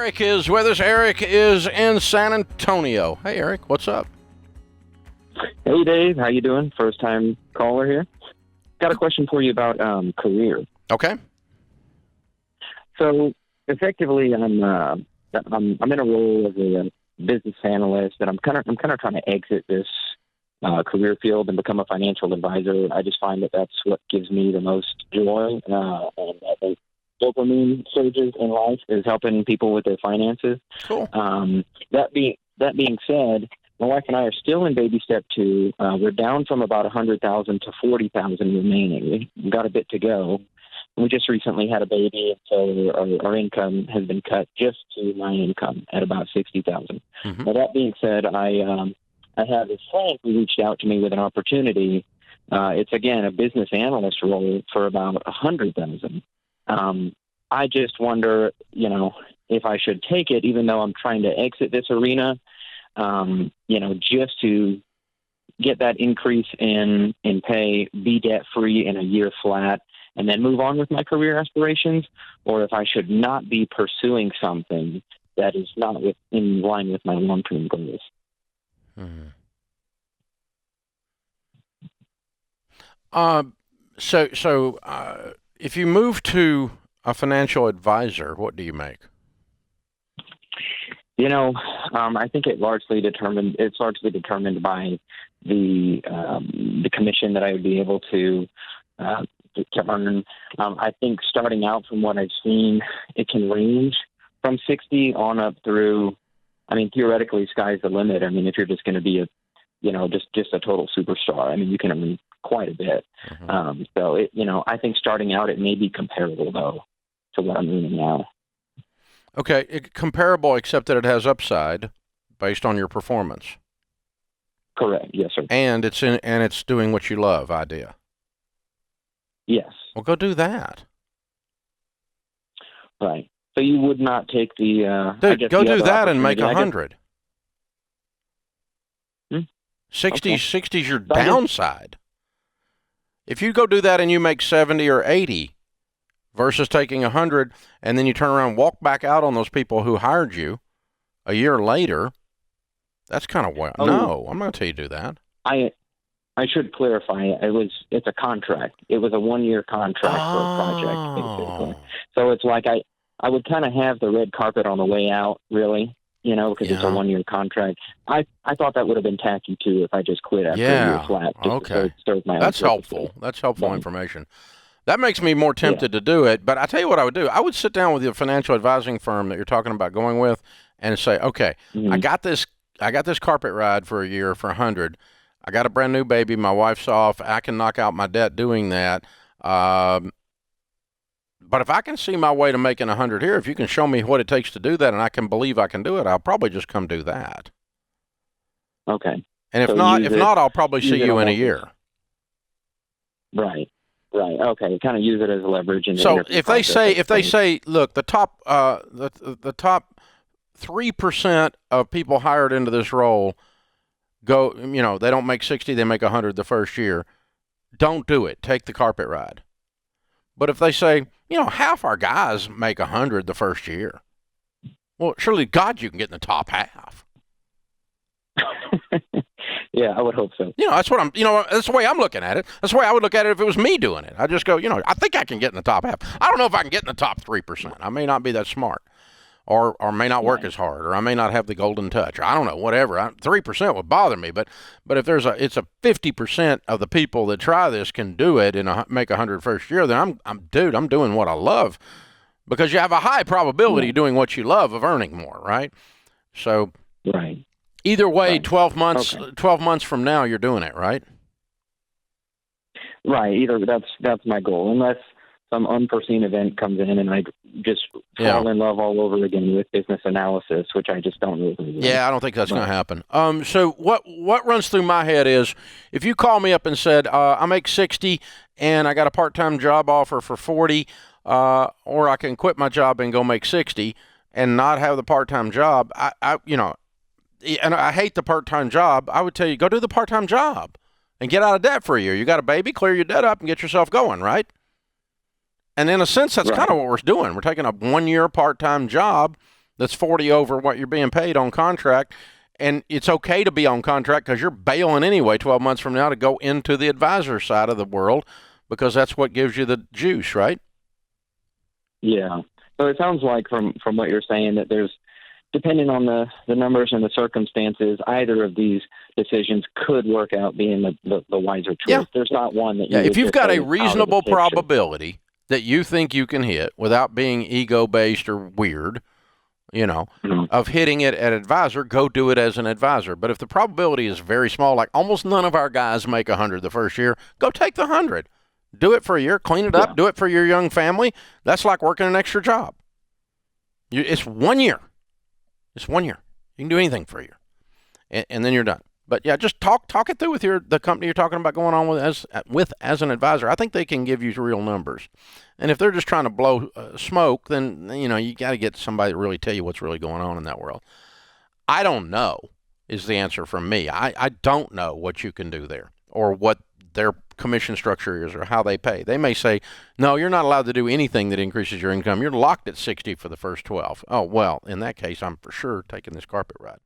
Eric is with us. Eric is in San Antonio. Hey, Eric, what's up? Hey, Dave. How you doing? First-time caller here. Got a question for you about career. Okay. So, effectively, I'm in a role as a business analyst, and I'm kind of trying to exit this career field and become a financial advisor. I just find that that's what gives me the most joy, and I think dopamine surges in life is helping people with their finances. Cool. That being said, my wife and I are still in baby step 2. We're down from about 100,000 to 40,000 remaining. We've got a bit to go. We just recently had a baby, so our income has been cut just to my income at about 60,000. Mm-hmm. Now, that being said, I have this friend who reached out to me with an opportunity. It's again a business analyst role for about 100,000. I just wonder, if I should take it, even though I'm trying to exit this arena. Just to get that increase in pay, be debt-free in a year flat, and then move on with my career aspirations, or if I should not be pursuing something that is not in line with my long-term goals. Mm-hmm. If you move to a financial advisor, what do you make? I think it's largely determined by the commission that I would be able to earn. I think starting out from what I've seen, it can range from 60 on up through, theoretically, sky's the limit. If you're just going to be just a total superstar, you can earn quite a bit. Mm-hmm. I think starting out, it may be comparable, though, to what I'm earning now. Okay, comparable except that it has upside based on your performance. Correct. Yes, sir. And it's doing what you love. Idea. Yes. Well, go do that. Right. So you would not take the dude, go do that and make 100. 60's your downside. If you go do that and you make 70 or 80 versus taking 100, and then you turn around and walk back out on those people who hired you a year later, that's kind of wild. No, I'm not going to tell you to do that. I should clarify. It's a contract. It was a 1-year contract for a project, basically. So it's like I would kind of have the red carpet on the way out, really, because it's a 1-year contract. I thought that would have been tacky, too, if I just quit after a year flat. Okay. That's helpful. That's helpful information. That makes me more tempted to do it, but I tell you what I would do. I would sit down with the financial advising firm that you're talking about going with and say, okay, mm-hmm. I got this carpet ride for a year for 100. I got a brand new baby. My wife's off. I can knock out my debt doing that. But if I can see my way to making 100 here, if you can show me what it takes to do that and I can believe I can do it, I'll probably just come do that. Okay. And if not, I'll probably see you in a year. Right. Right. Okay. Kind of use it as leverage. So if they say, look, the top 3% of people hired into this role go, they don't make 60, they make 100 the first year. Don't do it. Take the carpet ride. But if they say, half our guys make 100 the first year, well, surely God, you can get in the top half. Yeah, I would hope so. That's what that's the way I'm looking at it. That's the way I would look at it if it was me doing it. I just go, I think I can get in the top half. I don't know if I can get in the top 3%. I may not be that smart or may not work as hard, or I may not have the golden touch. I don't know, whatever. 3% would bother me, but if it's a 50% of the people that try this can do it and make 100 first year, then I'm doing what I love, because you have a high probability doing what you love of earning more, right? So right. Either way, right. 12 months from now, you're doing it, right? Right. Either that's my goal, unless some unforeseen event comes in and I just fall in love all over again with business analysis, which I just don't really do. Yeah, I don't think that's going to happen. So what runs through my head is, if you call me up and said, I make 60 and I got a part-time job offer for 40, or I can quit my job and go make 60 and not have the part-time job, and I hate the part-time job, I would tell you, go do the part-time job and get out of debt for a year. You got a baby, clear your debt up and get yourself going, right? And in a sense, that's kind of what we're doing. We're taking a 1-year part-time job that's 40 over what you're being paid on contract. And it's okay to be on contract because you're bailing anyway 12 months from now to go into the advisor side of the world because that's what gives you the juice, right? Yeah. So it sounds like from what you're saying that there's, depending on the numbers and the circumstances, either of these decisions could work out being the wiser choice. Yeah. There's not one that you if you've got a out of the reasonable picture. probability that you think you can hit without being ego-based or weird, of hitting it at advisor, go do it as an advisor. But if the probability is very small, like almost none of our guys make 100 the first year, go take the 100. Do it for a year, clean it up, do it for your young family. That's like working an extra job. It's 1 year. It's 1 year. You can do anything for a year, and then you're done. But yeah, just talk it through with the company you're talking about going on with as an advisor. I think they can give you real numbers. And if they're just trying to blow smoke, then you got to get somebody to really tell you what's really going on in that world. I don't know is the answer from me. I don't know what you can do there or what their commission structure is or how they pay. They may say, no, you're not allowed to do anything that increases your income. You're locked at 60 for the first 12. Oh, well, in that case, I'm for sure taking this carpet ride.